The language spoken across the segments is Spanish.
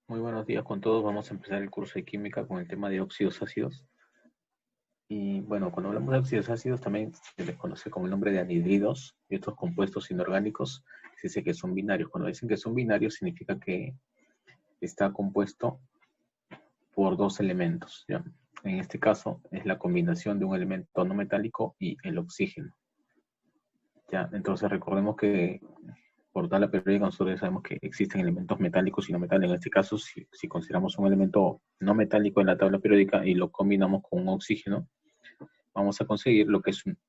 Muy buenos días con todos. Vamos a empezar el curso de química con el tema de óxidos ácidos. Y bueno, cuando hablamos de óxidos ácidos también se les conoce como el nombre de anhidridos y otros compuestos inorgánicos. Se dice que son binarios. Cuando dicen que son binarios significa que está compuesto por dos elementos, ¿ya? En este caso es la combinación de un elemento no metálico y el oxígeno, ¿ya? Entonces recordemos que por tabla periódica nosotros sabemos que existen elementos metálicos y no metálicos. En este caso, si consideramos un elemento no metálico en la tabla periódica y lo combinamos con un oxígeno, vamos a conseguir lo que es un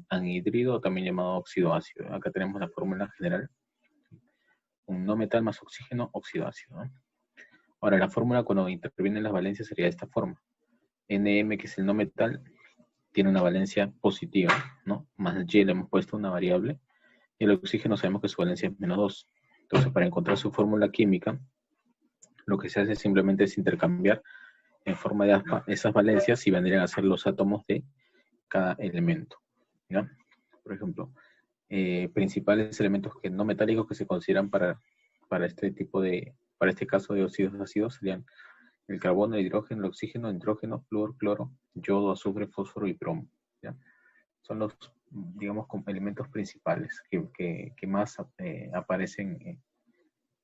anhidrido, también llamado óxido ácido. Acá tenemos la fórmula general. Un no metal más oxígeno, óxido ácido, ¿no? Ahora, la fórmula cuando intervienen las valencias sería de esta forma. Nm, que es el no metal, tiene una valencia positiva, ¿no? Más Y le hemos puesto una variable. Y el oxígeno sabemos que su valencia es -2. Entonces, para encontrar su fórmula química, lo que se hace simplemente es intercambiar en forma de aspa esas valencias y vendrían a ser los átomos de cada elemento, ¿ya? Por ejemplo, principales elementos que no metálicos que se consideran para este caso de óxidos ácidos serían el carbono, el hidrógeno, el oxígeno, nitrógeno, flúor, cloro, yodo, azufre, fósforo y plomo, ¿ya? Son los, digamos, elementos principales que más aparecen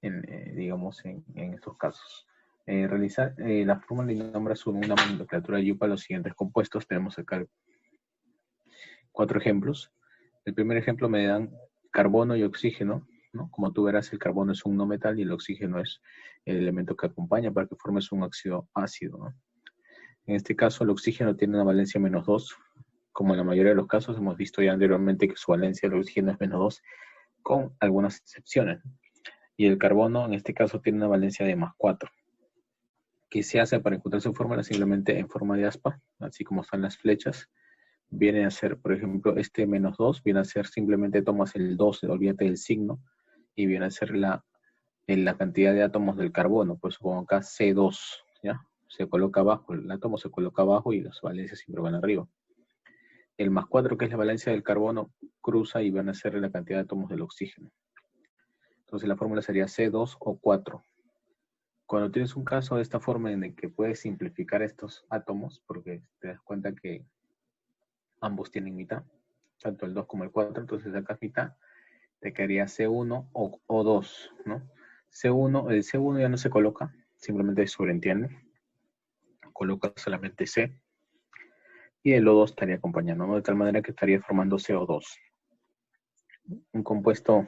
digamos, en estos casos. Realizar la fórmula y nombra una nomenclatura de para los siguientes compuestos. Tenemos acá 4 ejemplos. El primer ejemplo me dan carbono y oxígeno, ¿no? Como tú verás, el carbono es un no metal y el oxígeno es el elemento que acompaña para que formes un óxido ácido, ¿no? En este caso, el oxígeno tiene una valencia -2. Como en la mayoría de los casos, hemos visto ya anteriormente que su valencia del oxígeno es -2, con algunas excepciones. Y el carbono, en este caso, tiene una valencia de +4. ¿Qué se hace para encontrar su fórmula? Simplemente en forma de aspa, así como están las flechas. Viene a ser, por ejemplo, este -2, viene a ser simplemente tomas el 2, olvídate del signo, y viene a ser la cantidad de átomos del carbono. Pues supongo acá C2, ¿ya? Se coloca abajo, el átomo se coloca abajo y las valencias siempre van arriba. El +4, que es la valencia del carbono, cruza y van a ser la cantidad de átomos del oxígeno. Entonces la fórmula sería C2 o 4. Cuando tienes un caso de esta forma en el que puedes simplificar estos átomos, porque te das cuenta que ambos tienen mitad, tanto el 2 como el 4, entonces sacas mitad, te quedaría C1 o 2, ¿no? El C1 ya no se coloca, simplemente se sobreentiende, coloca solamente C, y el O2 estaría acompañando, ¿no? De tal manera que estaría formando CO2. Un compuesto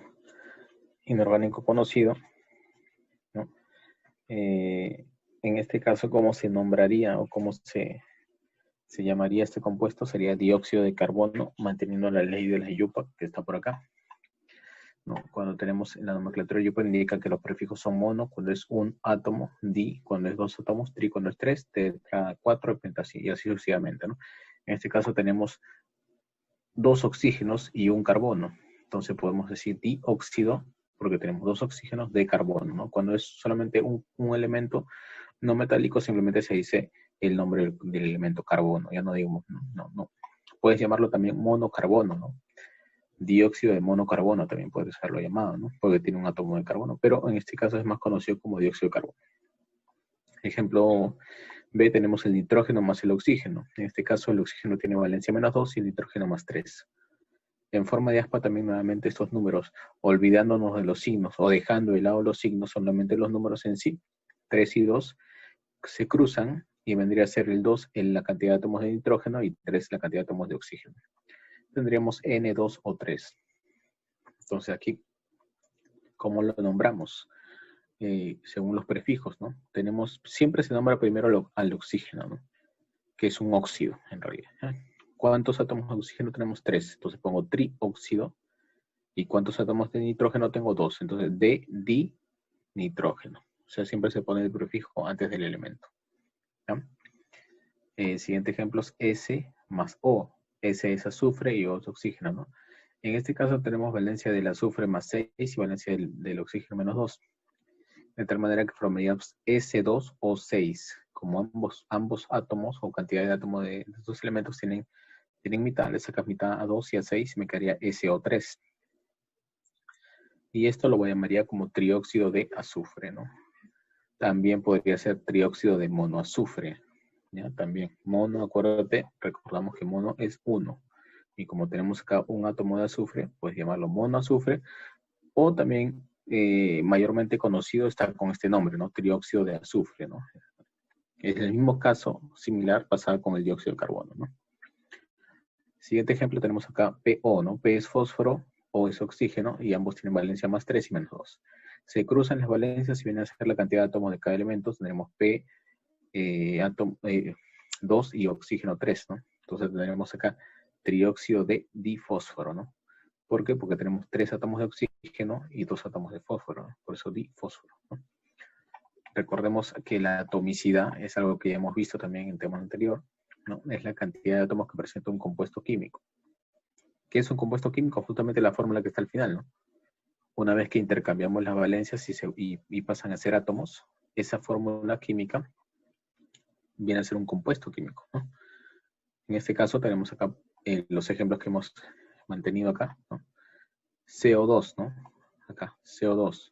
inorgánico conocido, ¿no? En este caso, ¿cómo se nombraría o cómo se llamaría este compuesto? Sería dióxido de carbono, manteniendo la ley de la IUPAC que está por acá, ¿no? Cuando tenemos en la nomenclatura IUPAC indica que los prefijos son mono cuando es un átomo, di cuando es 2 átomos, tri cuando es 3, tetra 4 y así sucesivamente, ¿no? En este caso tenemos 2 oxígenos y un carbono. Entonces podemos decir dióxido porque tenemos 2 oxígenos de carbono, ¿no? Cuando es solamente un elemento no metálico, simplemente se dice el nombre del elemento carbono. Ya no digamos, no. Puedes llamarlo también monocarbono, ¿no? Dióxido de monocarbono también puede serlo llamado, ¿no? Porque tiene un átomo de carbono, pero en este caso es más conocido como dióxido de carbono. Ejemplo B, tenemos el nitrógeno más el oxígeno. En este caso el oxígeno tiene valencia -2 y el nitrógeno +3. En forma de aspa también nuevamente estos números, olvidándonos de los signos o dejando de lado los signos, solamente los números en sí, 3 y 2, se cruzan y vendría a ser el 2 en la cantidad de átomos de nitrógeno y 3 la cantidad de átomos de oxígeno. Tendríamos N2 o 3. Entonces aquí, ¿cómo lo nombramos? Según los prefijos, ¿no? Siempre se nombra primero al oxígeno, ¿no? Que es un óxido, en realidad, ¿eh? ¿Cuántos átomos de oxígeno tenemos? 3. Entonces pongo trióxido. ¿Y cuántos átomos de nitrógeno tengo? 2. Entonces, nitrógeno. O sea, siempre se pone el prefijo antes del elemento, ¿ya? Siguiente ejemplo es S más O. S es azufre y O es oxígeno, ¿no? En este caso tenemos valencia del azufre +6 y valencia del oxígeno -2. De tal manera que formaríamos S2 o 6. Como ambos átomos o cantidad de átomos de estos elementos tienen mitad, le sacas mitad a 2 y a 6, me quedaría SO3. Y esto lo llamaría como trióxido de azufre, ¿no? También podría ser trióxido de monoazufre. ¿Ya? También, mono, acuérdate, recordamos que mono es 1. Y como tenemos acá un átomo de azufre, pues llamarlo monoazufre. O también, mayormente conocido está con este nombre, ¿no? Trióxido de azufre, ¿no? Es el mismo caso similar pasado con el dióxido de carbono, ¿no? Siguiente ejemplo tenemos acá PO, ¿no? P es fósforo, O es oxígeno, y ambos tienen valencia más 3 y menos 2. Se cruzan las valencias y viene a ser la cantidad de átomos de cada elemento. Tendremos P, 2 y oxígeno 3, ¿no? Entonces tendremos acá trióxido de difósforo, ¿no? ¿Por qué? Porque tenemos 3 átomos de oxígeno y 2 átomos de fósforo, ¿no? Por eso difósforo, ¿no? Recordemos que la atomicidad es algo que ya hemos visto también en tema anterior, ¿no? Es la cantidad de átomos que presenta un compuesto químico. ¿Qué es un compuesto químico? Justamente la fórmula que está al final, ¿no? Una vez que intercambiamos las valencias y pasan a ser átomos, esa fórmula química viene a ser un compuesto químico, ¿no? En este caso tenemos acá los ejemplos que hemos mantenido acá, ¿no? CO2, ¿no? Acá, CO2.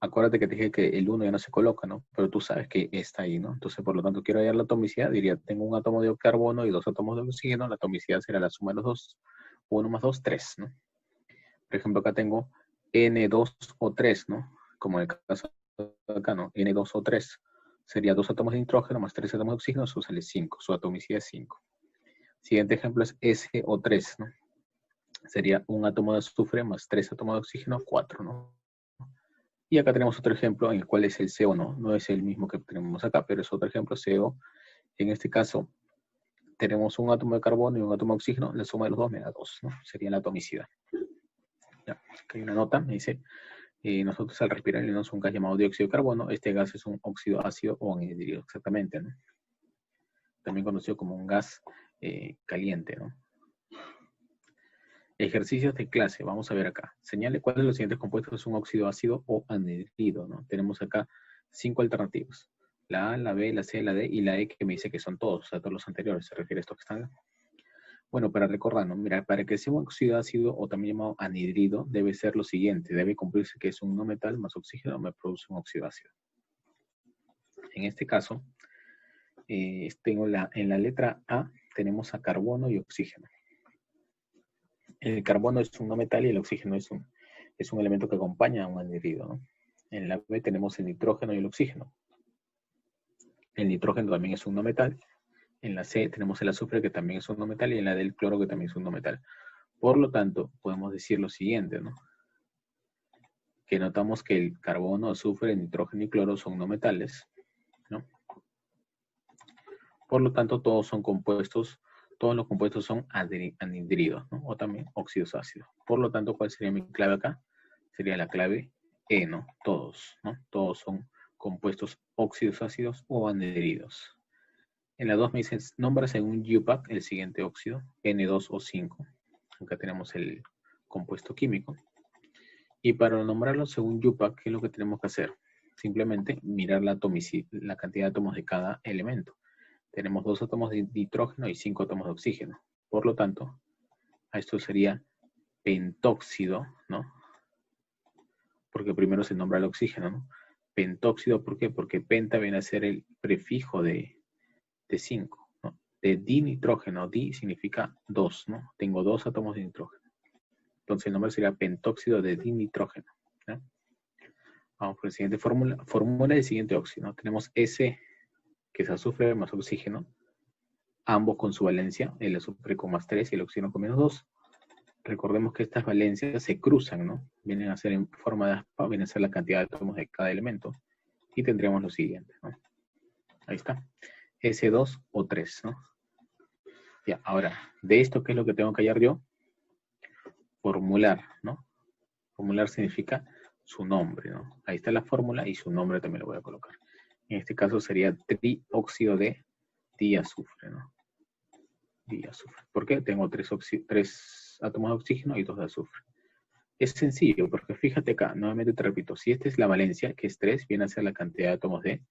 Acuérdate que te dije que el 1 ya no se coloca, ¿no? Pero tú sabes que está ahí, ¿no? Entonces, por lo tanto, quiero hallar la atomicidad. Diría, tengo un átomo de carbono y 2 átomos de oxígeno. La atomicidad será la suma de los dos. 1 más 2, 3, ¿no? Por ejemplo, acá tengo N2O3, ¿no? Como en el caso de acá, ¿no? N2O3 sería 2 átomos de nitrógeno más 3 átomos de oxígeno, eso sale 5. Su atomicidad es 5. Siguiente ejemplo es SO3, ¿no? Sería un átomo de azufre más 3 átomos de oxígeno, 4, ¿no? Y acá tenemos otro ejemplo en el cual es el CO, ¿no? No es el mismo que tenemos acá, pero es otro ejemplo, CO. En este caso, tenemos un átomo de carbono y un átomo de oxígeno, la suma de los dos me da 2, ¿no? Sería la atomicidad. Ya, acá hay una nota, me dice, nosotros al respirar eliminamos un gas llamado dióxido de carbono. Este gas es un óxido ácido o anhidro, exactamente, ¿no? También conocido como un gas caliente, ¿no? Ejercicios de clase, vamos a ver acá. Señale cuál de los siguientes compuestos es un óxido ácido o anhidro, ¿no? Tenemos acá 5 alternativas. La A, la B, la C, la D y la E, que me dice que son todos, o sea, todos los anteriores. Se refiere a estos que están acá. Bueno, para recordar, ¿no? Mira, para que sea un óxido ácido o también llamado anhidro, debe ser lo siguiente. Debe cumplirse que es un no metal más oxígeno me produce un óxido ácido. En este caso, en la letra A tenemos a carbono y oxígeno. El carbono es un no metal y el oxígeno es un elemento que acompaña a un anhidro, ¿no? En la B tenemos el nitrógeno y el oxígeno. El nitrógeno también es un no metal. En la C tenemos el azufre, que también es un no metal, y en la D el cloro, que también es un no metal. Por lo tanto, podemos decir lo siguiente, ¿no? Que notamos que el carbono, azufre, nitrógeno y cloro son no metales, ¿no? Por lo tanto, todos los compuestos son anhidridos, ¿no? O también óxidos ácidos. Por lo tanto, ¿cuál sería mi clave acá? Sería la clave E, ¿no? Todos, ¿no? Todos son compuestos óxidos ácidos o anhidridos. En la 2 me dicen, nombra según UPAC el siguiente óxido, N2O5. Acá tenemos el compuesto químico. Y para nombrarlo según UPAC, ¿qué es lo que tenemos que hacer? Simplemente mirar la cantidad de átomos de cada elemento. Tenemos 2 átomos de nitrógeno y 5 átomos de oxígeno. Por lo tanto, a esto sería pentóxido, ¿no? Porque primero se nombra el oxígeno, ¿no? Pentóxido, ¿por qué? Porque penta viene a ser el prefijo de 5, ¿no? De dinitrógeno, di significa 2, ¿no? Tengo 2 átomos de nitrógeno. Entonces el nombre sería pentóxido de dinitrógeno, ¿no? Vamos por la siguiente fórmula. Fórmula del siguiente óxido, ¿no? Tenemos S, que es azufre más oxígeno, ambos con su valencia, el azufre con más 3 y el oxígeno con menos 2. Recordemos que estas valencias se cruzan, ¿no? Vienen a ser en forma de aspa, vienen a ser la cantidad de átomos de cada elemento. Y tendríamos lo siguiente, ¿no? Ahí está. S2 o 3, ¿no? Ya, ahora, de esto, ¿qué es lo que tengo que hallar yo? Formular, ¿no? Formular significa su nombre, ¿no? Ahí está la fórmula y su nombre también lo voy a colocar. En este caso sería trióxido de diazufre, ¿no? Diazufre. ¿Por qué? Tengo 3 átomos de oxígeno y 2 de azufre. Es sencillo, porque fíjate acá, nuevamente te repito, si esta es la valencia, que es 3, viene a ser la cantidad de átomos de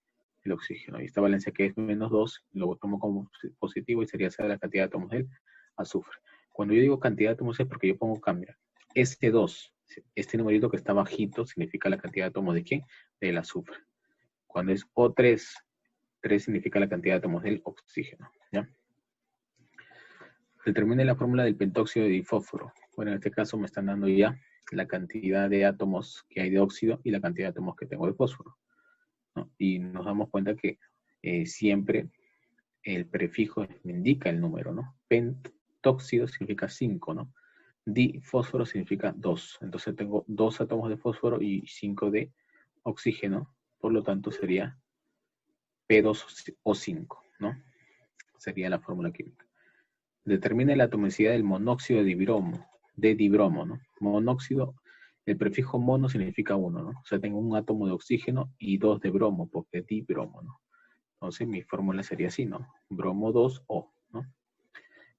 el oxígeno. Y esta valencia, que es menos 2, lo tomo como positivo y sería la cantidad de átomos del azufre. Cuando yo digo cantidad de átomos es porque yo pongo cambia. S2, este numerito que está bajito, significa la cantidad de átomos de ¿quién? Del azufre. Cuando es O3, 3 significa la cantidad de átomos del oxígeno, ¿ya? Determine la fórmula del pentóxido de difósforo. Bueno, en este caso me están dando ya la cantidad de átomos que hay de óxido y la cantidad de átomos que tengo de fósforo, ¿no? Y nos damos cuenta que siempre el prefijo me indica el número, ¿no? Pentóxido significa 5, ¿no? Difósforo significa 2. Entonces tengo 2 átomos de fósforo y 5 de oxígeno. Por lo tanto sería P2O5, ¿no? Sería la fórmula química. Determine la atomicidad del monóxido de dibromo, ¿no? Monóxido, el prefijo mono significa 1, ¿no? O sea, tengo un átomo de oxígeno y 2 de bromo, porque dibromo, ¿no? Entonces mi fórmula sería así, ¿no? Bromo 2O, ¿no?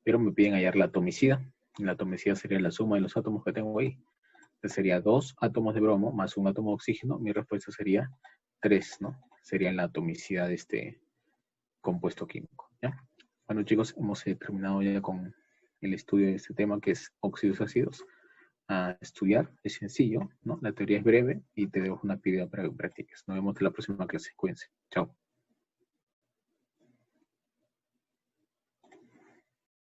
Pero me piden hallar la atomicidad. La atomicidad sería la suma de los átomos que tengo ahí. Entonces sería 2 átomos de bromo más un átomo de oxígeno. Mi respuesta sería 3, ¿no? Sería la atomicidad de este compuesto químico, ¿ya? Bueno, chicos, hemos terminado ya con el estudio de este tema que es óxidos ácidos. A estudiar es sencillo, ¿no? La teoría es breve y te dejo una actividad para que practiques. Nos vemos en la próxima clase. Cuídense. Chao.